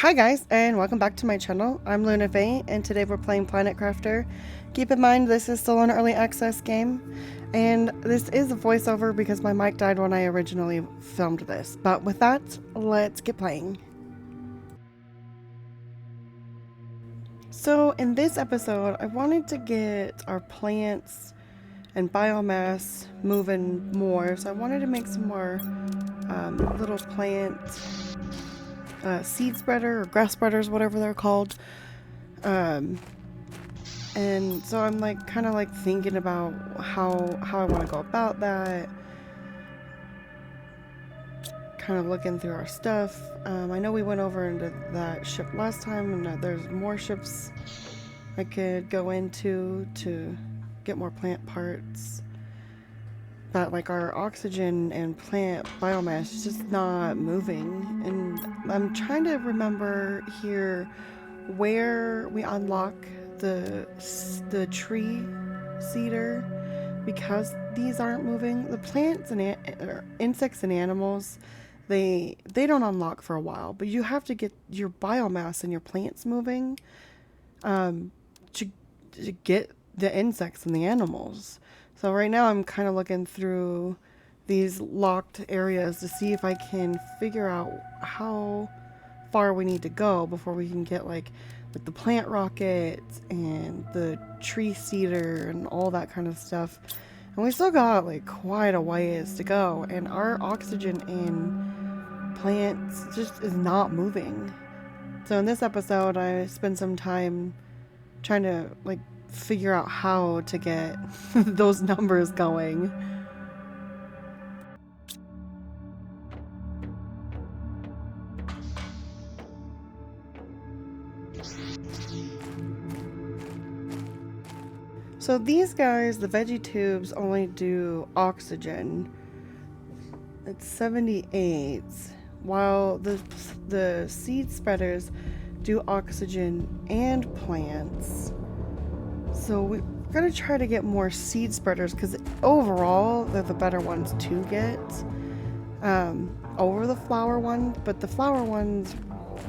Hi guys, and welcome back to my channel. I'm Luna Faye, and today we're playing Planet Crafter. Keep in mind this is still an early access game, and this is a voiceover because my mic died when I originally filmed this. But with that, let's get playing. So in this episode, I wanted to get our plants and biomass moving more, so I wanted to make some more little plant seed spreader or grass spreaders, whatever they're called. And so I'm like kind of like thinking about how I want to go about that. Kind of looking through our stuff. I know we went over into that ship last time, and there's more ships I could go into to get more plant parts. But like our oxygen and plant biomass is just not moving, and I'm trying to remember here where we unlock the tree cedar, because these aren't moving. The plants and insects and animals, they don't unlock for a while, but you have to get your biomass and your plants moving to get the insects and the animals. So right now I'm kind of looking through these locked areas to see if I can figure out how far we need to go before we can get like the plant rockets and the tree cedar and all that kind of stuff. And we still got like quite a ways to go, and our oxygen in plants just is not moving. So in this episode I spent some time trying to like figure out how to get those numbers going. So these guys, the veggie tubes, only do oxygen. It's 78, while the seed spreaders do oxygen and plants. So we're gonna try to get more seed spreaders because overall they're the better ones to get over the flower ones. But the flower ones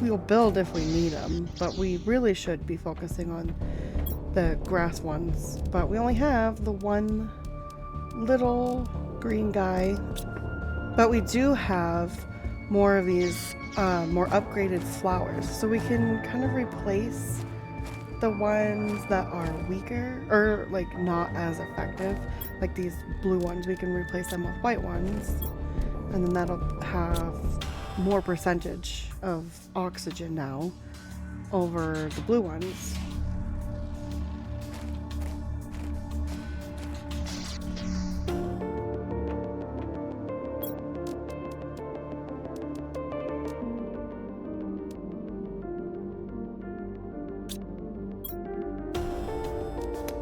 we'll build if we need them, but we really should be focusing on the grass ones. But we only have the one little green guy, but we do have more of these more upgraded flowers, so we can kind of replace the ones that are weaker or like not as effective. Like these blue ones, we can replace them with white ones, and then that'll have more percentage of oxygen now over the blue ones.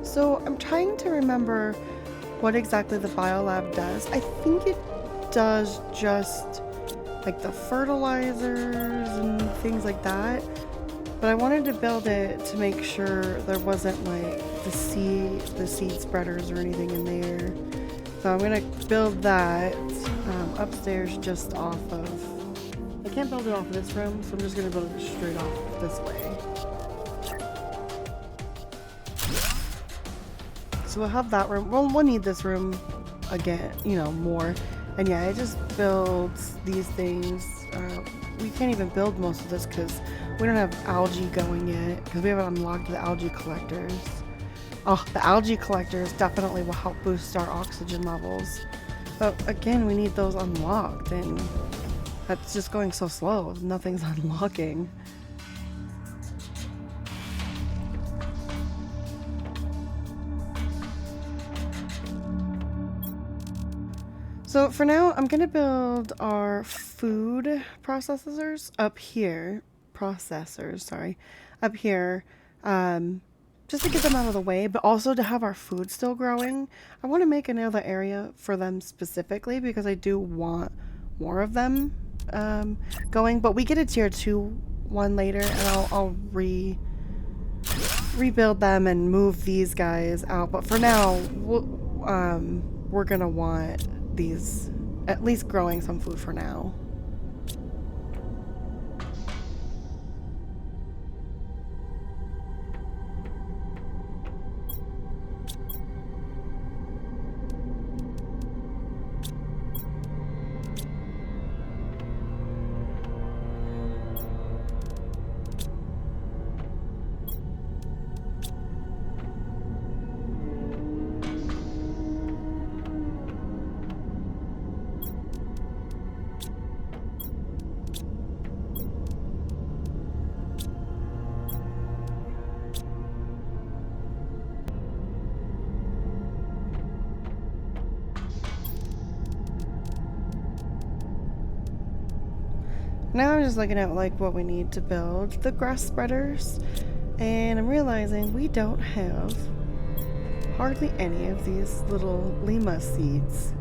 So I'm trying to remember what exactly the biolab does. I think it does just like the fertilizers and things like that. But I wanted to build it to make sure there wasn't like the seed spreaders or anything in there. So I'm gonna build that upstairs just off of. I can't build it off of this room, so I'm just gonna build it straight off this way. So we'll have that room. We'll need this room again, more. And yeah, it just builds these things. We can't even build most of this because we don't have algae going yet, because we haven't unlocked the algae collectors. Oh, the algae collectors definitely will help boost our oxygen levels. But again, we need those unlocked, and that's just going so slow. Nothing's unlocking. So for now, I'm gonna build our food processors up here. Up here. Just to get them out of the way, but also to have our food still growing. I want to make another area for them specifically because I do want more of them going. But we get a tier 2 one later, and I'll rebuild them and move these guys out. But for now, we're gonna want these at least growing some food for now. Now I'm just looking at like what we need to build the grass spreaders, and I'm realizing we don't have hardly any of these little lima seeds,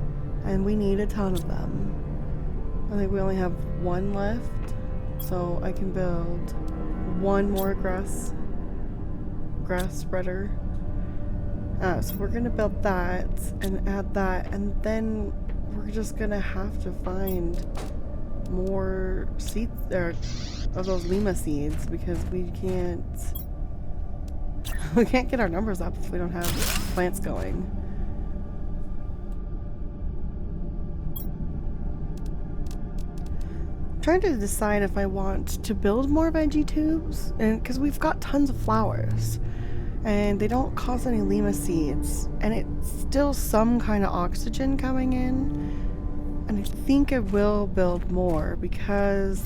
and we need a ton of them. I think we only have one left, so I can build one more grass spreader. So we're gonna build that and add that, and then we're just gonna have to find more seeds of those lima seeds, because we can't get our numbers up if we don't have plants going. I'm trying to decide if I want to build more veggie tubes, and because we've got tons of flowers and they don't cause any lima seeds, and it's still some kind of oxygen coming in, and I think I will build more because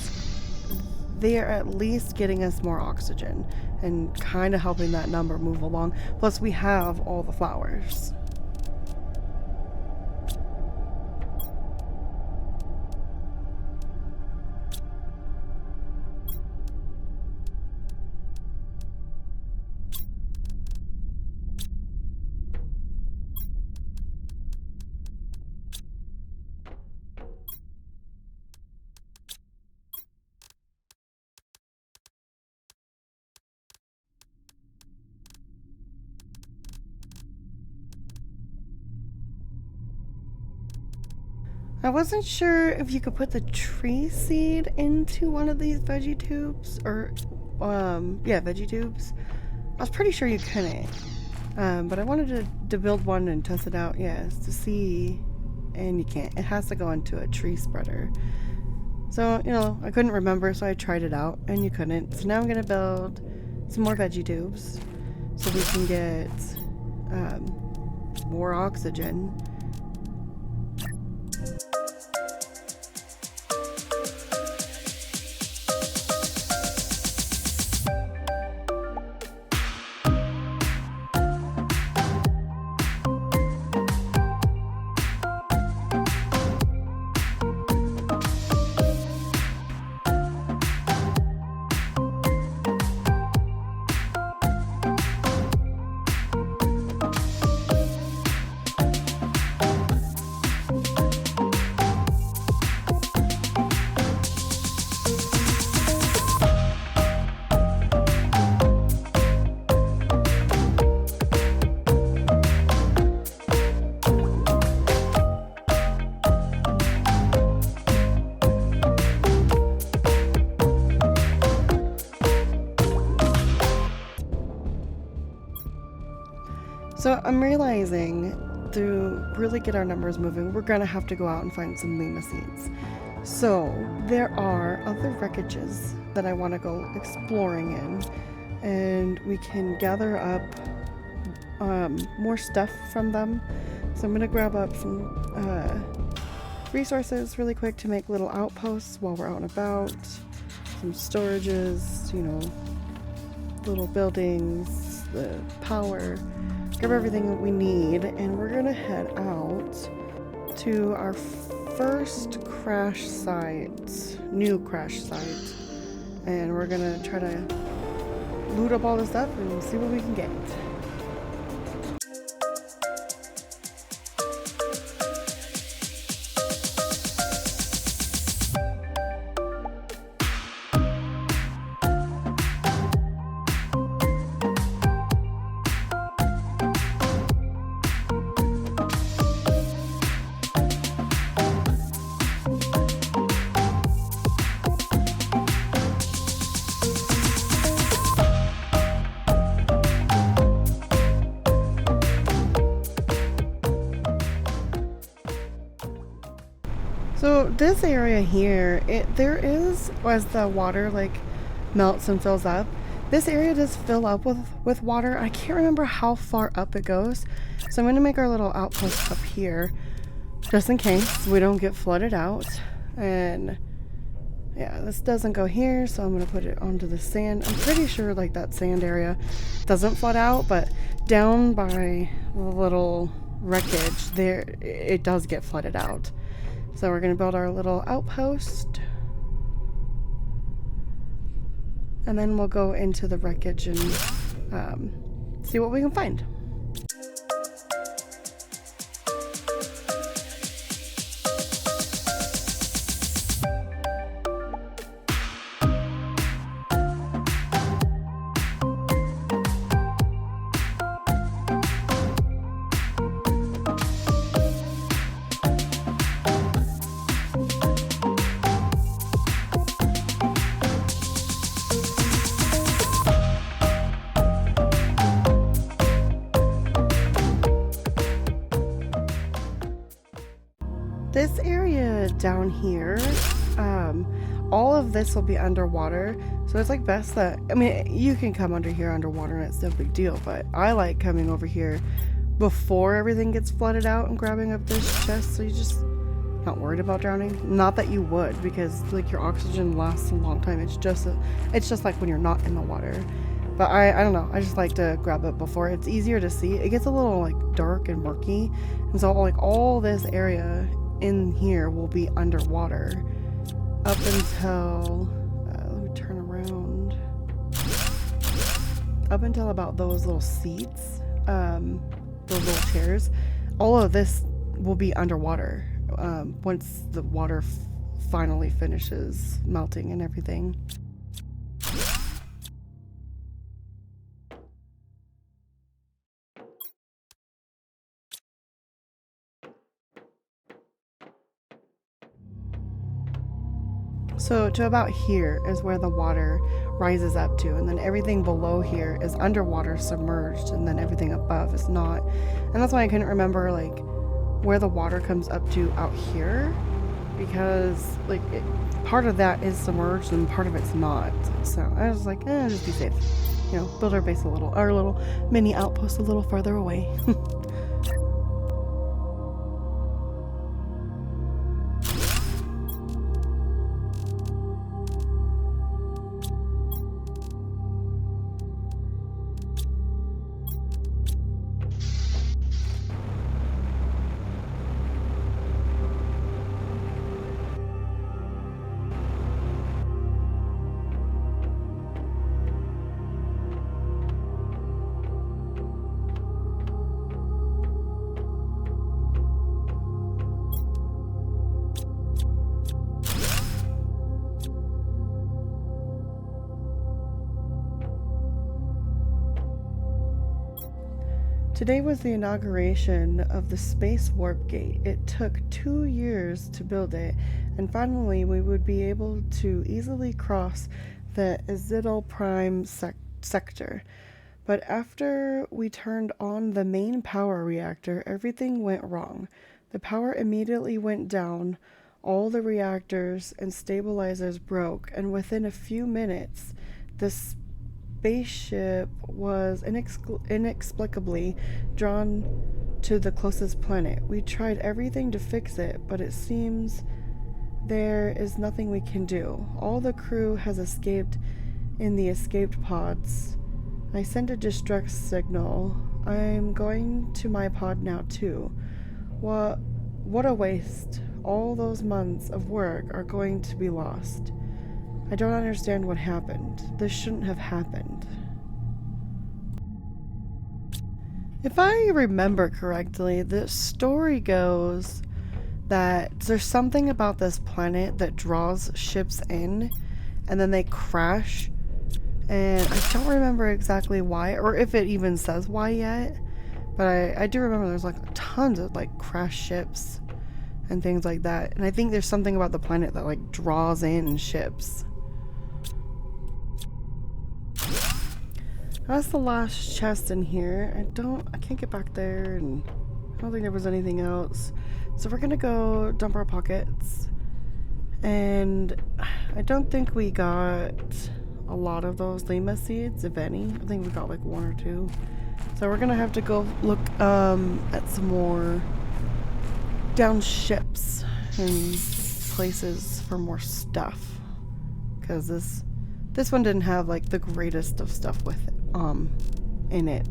they are at least getting us more oxygen and kind of helping that number move along. Plus we have all the flowers. I wasn't sure if you could put the tree seed into one of these veggie tubes, or, yeah, veggie tubes. I was pretty sure you couldn't, but I wanted to build one and test it out, yes, to see, and you can't. It has to go into a tree spreader. So, you know, I couldn't remember, so I tried it out, and you couldn't. So now I'm gonna build some more veggie tubes, so we can get, more oxygen. So I'm realizing to really get our numbers moving, we're gonna have to go out and find some lima seeds. So there are other wreckages that I want to go exploring in, and we can gather up more stuff from them. So I'm gonna grab up some resources really quick to make little outposts while we're out and about. Some storages, you know, little buildings, the power. Grab everything that we need, and we're gonna head out to our first crash site, new crash site, and we're gonna try to loot up all this stuff and see what we can get. So this area here, there is, as the water like melts and fills up, this area does fill up with water. I can't remember how far up it goes, so I'm going to make our little outpost up here just in case we don't get flooded out. And yeah, this doesn't go here, so I'm going to put it onto the sand. I'm pretty sure like that sand area doesn't flood out, but down by the little wreckage there, it does get flooded out. So we're going to build our little outpost. and then we'll go into the wreckage and see what we can find. This area down here, all of this will be underwater, so it's like best that, I mean, you can come under here underwater and it's no big deal, but I like coming over here before everything gets flooded out and grabbing up this chest, so you just not worried about drowning. Not that you would, because like your oxygen lasts a long time. It's just like when you're not in the water. But I don't know, I just like to grab it before. It's easier to see. It gets a little like dark and murky, and so like all this area in here will be underwater up until let me turn around, up until about those little seats, those little chairs. All of this will be underwater once the water finally finishes melting and everything. So to about here is where the water rises up to, and then everything below here is underwater, submerged, and then everything above is not. And that's why I couldn't remember like where the water comes up to out here, because like part of that is submerged and part of it's not. So I was like, just be safe, you know, build our base a little, our little mini outpost a little farther away. Today was the inauguration of the Space Warp Gate. It took 2 years to build it, and finally we would be able to easily cross the Azidal Prime sector. But after we turned on the main power reactor, everything went wrong. The power immediately went down, all the reactors and stabilizers broke, and within a few minutes, the spaceship was inexplicably drawn to the closest planet. We tried everything to fix it, but it seems there is nothing we can do. All the crew has escaped in the escaped pods. I sent a distress signal. I'm going to my pod now too. What a waste. All those months of work are going to be lost. I don't understand what happened. This shouldn't have happened. If I remember correctly, the story goes that there's something about this planet that draws ships in, and then they crash. And I don't remember exactly why, or if it even says why yet. But I do remember there's like tons of like crash ships and things like that. And I think there's something about the planet that like draws in ships. That's the last chest in here. I can't get back there, and I don't think there was anything else. So we're gonna go dump our pockets. And I don't think we got a lot of those Lima seeds, if any. I think we got like 1 or 2. So we're gonna have to go look at some more down ships and places for more stuff. Because this one didn't have like the greatest of stuff with it. In it.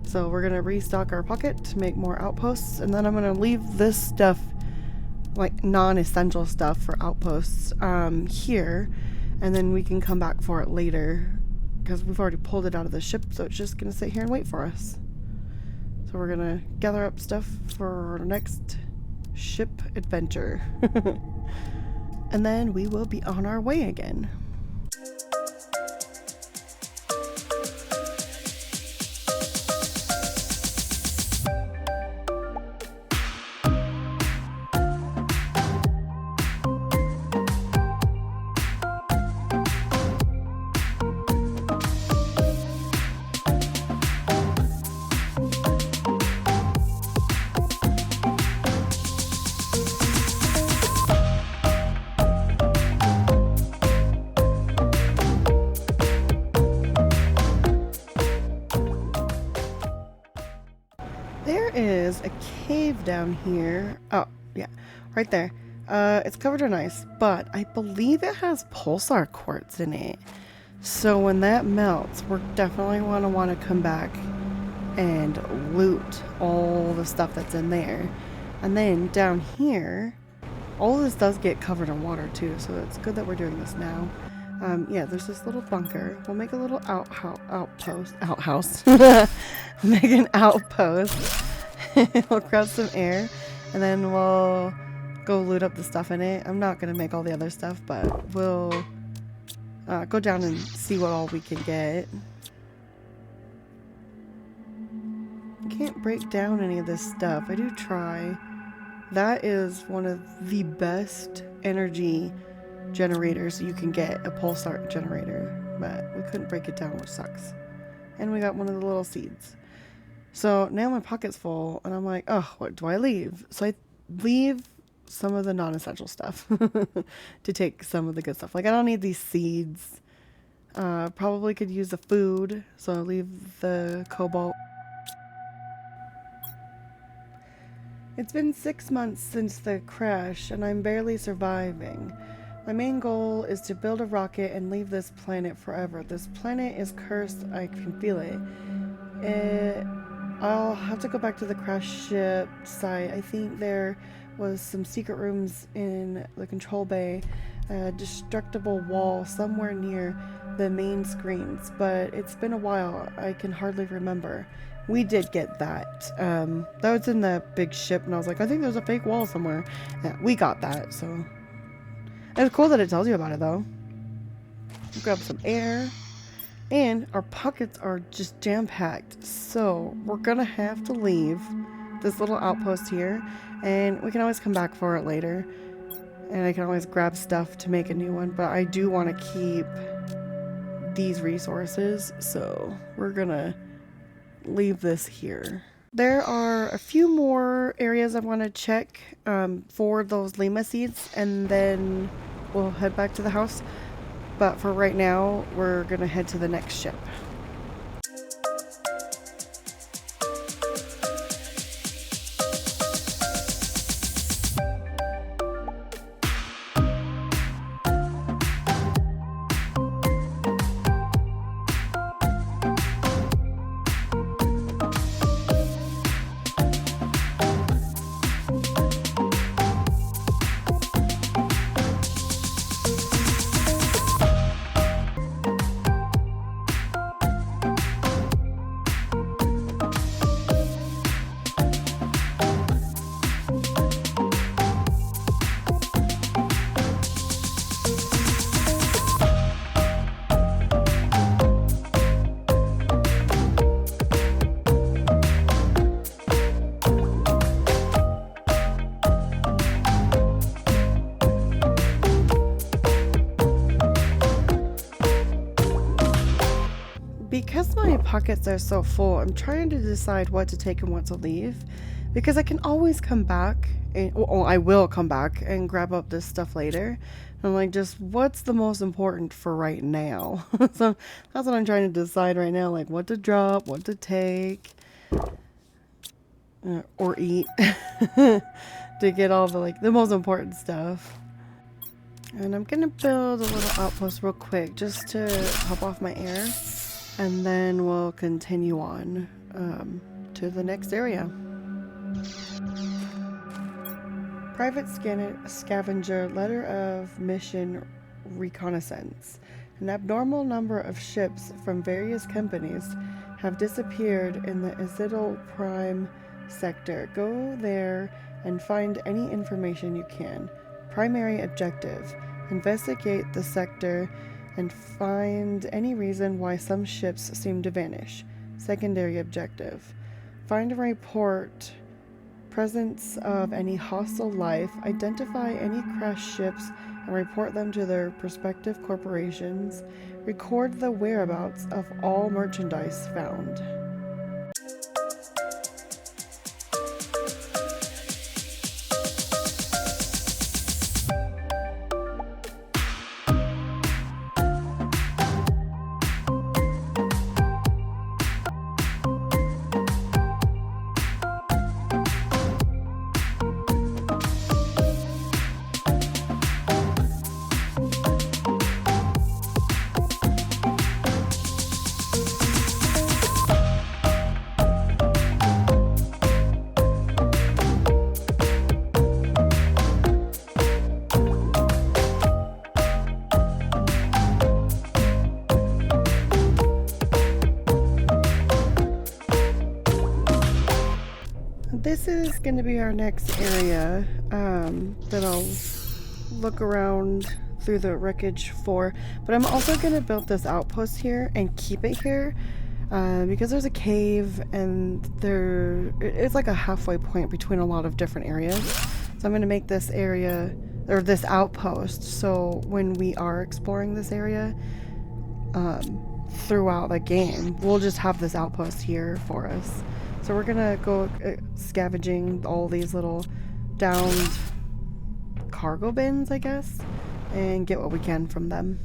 So we're gonna restock our pocket to make more outposts, and then I'm gonna leave this stuff, like non-essential stuff for outposts, here, and then we can come back for it later because we've already pulled it out of the ship, so it's just gonna sit here and wait for us. So we're gonna gather up stuff for our next ship adventure. And then we will be on our way again. There is a cave down here. Oh, yeah, right there. It's covered in ice, but I believe it has pulsar quartz in it. So when that melts, we're definitely want to come back and loot all the stuff that's in there. And then down here, all this does get covered in water too, so it's good that we're doing this now. Yeah, there's this little bunker. We'll make a little outhouse. Make an outpost. We'll grab some air, and then we'll go loot up the stuff in it. I'm not gonna make all the other stuff, but we'll go down and see what all we can get. I can't break down any of this stuff. I do try. That is one of the best energy generators you can get, a pulsar generator, but we couldn't break it down, which sucks. And we got one of the little seeds. So now my pocket's full, and I'm like, oh, what do I leave? So I leave some of the non-essential stuff to take some of the good stuff. Like, I don't need these seeds. Probably could use the food, so I'll leave the cobalt. It's been 6 months since the crash, and I'm barely surviving. My main goal is to build a rocket and leave this planet forever. This planet is cursed, I can feel it. I'll have to go back to the crash ship site. I think there was some secret rooms in the control bay, a destructible wall somewhere near the main screens, but it's been a while. I can hardly remember. We did get that. That was in the big ship, and I was like, I think there's a fake wall somewhere. Yeah, we got that, so... It's cool that it tells you about it, though. Grab some air. And our pockets are just jam-packed. So, we're gonna have to leave this little outpost here. And we can always come back for it later. And I can always grab stuff to make a new one. But I do want to keep these resources. So, we're gonna leave this here. There are a few more areas I want to check for those Lima seeds, and then we'll head back to the house. But for right now, we're going to head to the next ship. Because my pockets are so full, I'm trying to decide what to take and what to leave. Because I can always come back, and, well, I will come back and grab up this stuff later. I'm like, just what's the most important for right now? So that's what I'm trying to decide right now, like what to drop, what to take, or eat, to get all the most important stuff. And I'm gonna build a little outpost real quick just to top off my air. And then we'll continue on to the next area. Private scavenger, letter of mission reconnaissance. An abnormal number of ships from various companies have disappeared in the Isidol Prime sector. Go there and find any information you can. Primary objective: investigate the sector and find any reason why some ships seem to vanish. Secondary objective: find and report presence of any hostile life, identify any crashed ships and report them to their respective corporations, record the whereabouts of all merchandise found. This is going to be our next area that I'll look around through the wreckage for, but I'm also going to build this outpost here and keep it here because there's a cave and it's like a halfway point between a lot of different areas. So I'm going to make this area, or this outpost, so when we are exploring this area throughout the game, we'll just have this outpost here for us. So we're gonna go scavenging all these little downed cargo bins, I guess, and get what we can from them.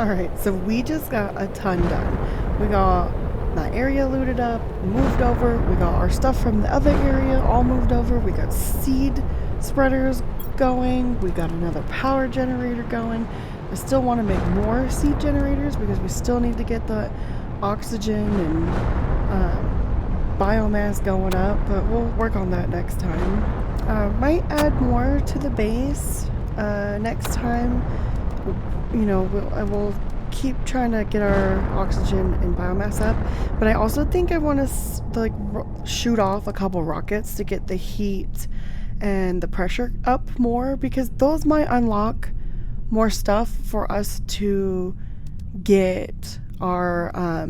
Alright, so we just got a ton done. We got that area looted up, moved over, we got our stuff from the other area all moved over, we got seed spreaders going, we got another power generator going. I still want to make more seed generators because we still need to get the oxygen and biomass going up, but we'll work on that next time. Might add more to the base next time. You know, I will keep trying to get our oxygen and biomass up, but I also think I want to like shoot off a couple rockets to get the heat and the pressure up more, because those might unlock more stuff for us to get our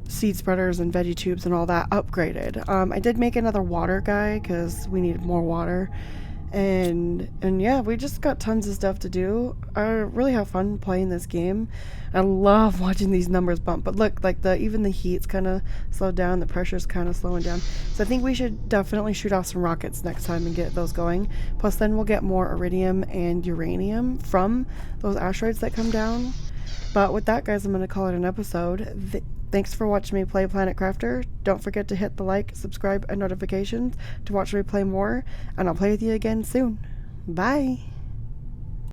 seed spreaders and veggie tubes and all that upgraded. I did make another water guy because we needed more water. And yeah, we just got tons of stuff to do. I really have fun playing this game. I love watching these numbers bump. But look, like even the heat's kind of slowed down. The pressure's kind of slowing down. So I think we should definitely shoot off some rockets next time and get those going. Plus then we'll get more iridium and uranium from those asteroids that come down. But with that, guys, I'm going to call it an episode. Thanks for watching me play Planet Crafter. Don't forget to hit the like, subscribe, and notifications to watch me play more, and I'll play with you again soon. Bye!